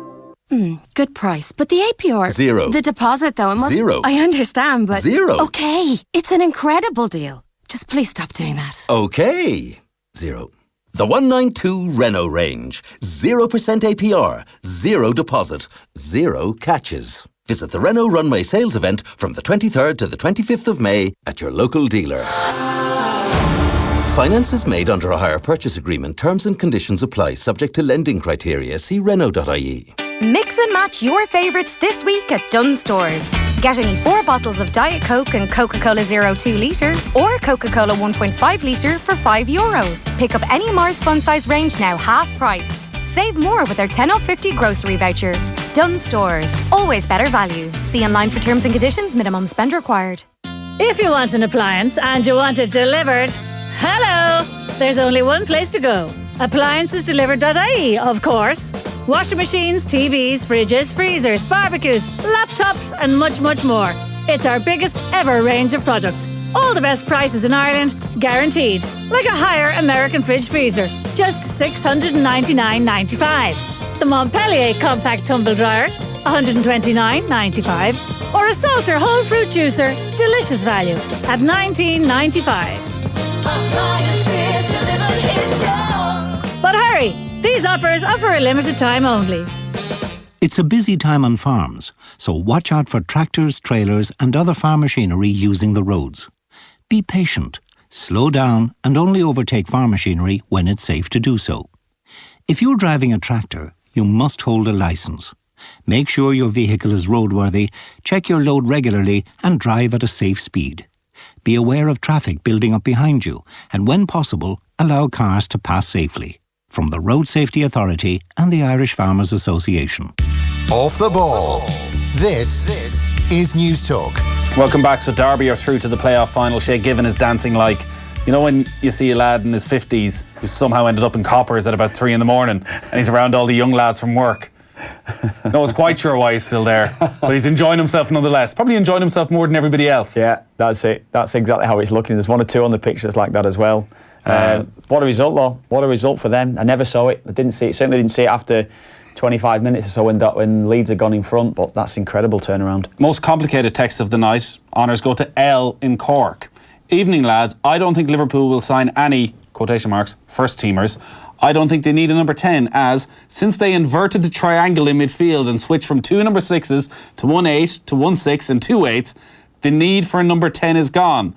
Good price, but the APR... Zero. The deposit, though, Zero. I understand, but... Zero. Okay, it's an incredible deal. Just please stop doing that. Okay. Zero. The 192 Renault range. 0% APR, 0 deposit, 0 catches. Visit the Renault Runway Sales event from the 23rd to the 25th of May at your local dealer. Finance is made under a hire purchase agreement. Terms and conditions apply, subject to lending criteria. See Renault.ie. Mix and match your favourites this week at Dunnes Stores. Get any 4 bottles of Diet Coke and Coca-Cola Zero 2 litre or Coca-Cola 1.5 litre for €5. Pick up any Mars Fun Size range now half price. Save more with our 10 off 50 grocery voucher. Dunnes Stores. Always better value. See online for terms and conditions. Minimum spend required. If you want an appliance and you want it delivered, hello! There's only one place to go. Appliancesdelivered.ie, of course. Washing machines, TVs, fridges, freezers, barbecues, laptops and much, much more. It's our biggest ever range of products. All the best prices in Ireland, guaranteed. Like a higher American fridge freezer, just $699.95. The Montpellier Compact Tumble Dryer, $129.95. Or a Salter Whole Fruit Juicer, delicious value, at $19.95. But hurry, these offers are for a limited time only. It's a busy time on farms, so watch out for tractors, trailers and other farm machinery using the roads. Be patient, slow down and only overtake farm machinery when it's safe to do so. If you're driving a tractor, you must hold a licence. Make sure your vehicle is roadworthy, check your load regularly and drive at a safe speed. Be aware of traffic building up behind you and when possible, allow cars to pass safely. From the Road Safety Authority and the Irish Farmers Association. Off the ball. This is News Talk. Welcome back. So Derby are through to the playoff final. Shay Given is dancing like, you know when you see a lad in his 50s who somehow ended up in Coppers at about 3 a.m. and he's around all the young lads from work. No one's quite sure why he's still there, but he's enjoying himself nonetheless. Probably enjoying himself more than everybody else. Yeah, that's it. That's exactly how it's looking. There's 1 or 2 on the pitch that's like that as well. What a result though. What a result for them. I never saw it. I didn't see it. Certainly didn't see it after 25 minutes or so when Leeds had gone in front, but that's incredible turnaround. Most complicated text of the night. Honours go to L in Cork. Evening lads, I don't think Liverpool will sign any, quotation marks, first teamers. I don't think they need a number 10 as, since they inverted the triangle in midfield and switched from 2 number 6s to 1 8 to 1 6 and 2 8s, the need for a number 10 is gone.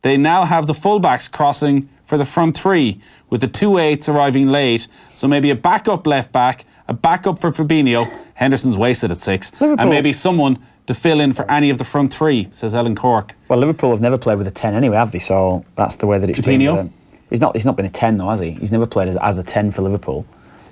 They now have the fullbacks crossing for the front 3, with the 2 8s arriving late, so maybe a backup left back, a backup for Fabinho, Henderson's wasted at 6, Liverpool, and maybe someone to fill in for any of the front 3, says Ellen Cork. Well, Liverpool have never played with a 10 anyway, have they? So that's the way that it's been with them. He's not been a 10 though, has he? He's never played as a 10 for Liverpool.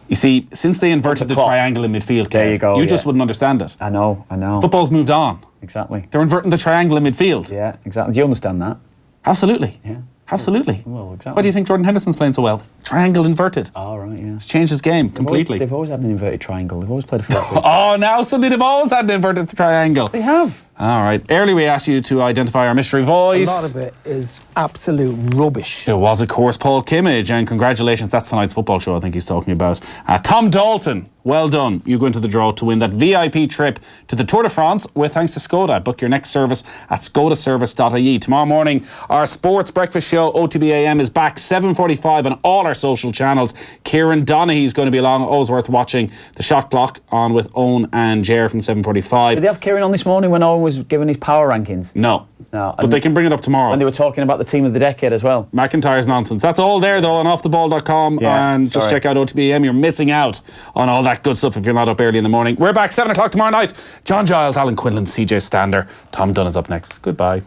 You see, since they inverted the triangle in midfield, there you go. You just wouldn't understand it. I know. Football's moved on. Exactly. They're inverting the triangle in midfield. Yeah, exactly. Do you understand that? Absolutely. Yeah. Absolutely. Well, exactly. Why do you think Jordan Henderson's playing so well? Triangle inverted. Oh, right, yeah. It's changed his game completely. They've always had an inverted triangle. They've always played a 4-3. Oh, now suddenly they've always had an inverted triangle. They have. All right. Earlier we asked you to identify our mystery voice. A lot of it is absolute rubbish. It was, of course, Paul Kimmage, and congratulations. That's tonight's football show I think he's talking about. Tom Dalton, well done. You go into the draw to win that VIP trip to the Tour de France with thanks to Skoda. Book your next service at skodaservice.ie. Tomorrow morning, our sports breakfast show, OTB AM, is back 7:45 on all our social channels. Kieran Donaghy's going to be along. Always worth watching. The Shot Clock on with Owen and Jer from 7:45. Did they have Kieran on this morning when Owen was giving his power rankings? No. But they can bring it up tomorrow. And they were talking about the team of the decade as well. McIntyre's nonsense. That's all there though on offtheball.com, and just check out OTBAM. You're missing out on all that good stuff if you're not up early in the morning. We're back 7 o'clock tomorrow night. John Giles, Alan Quinlan, CJ Stander, Tom Dunn is up next. Goodbye.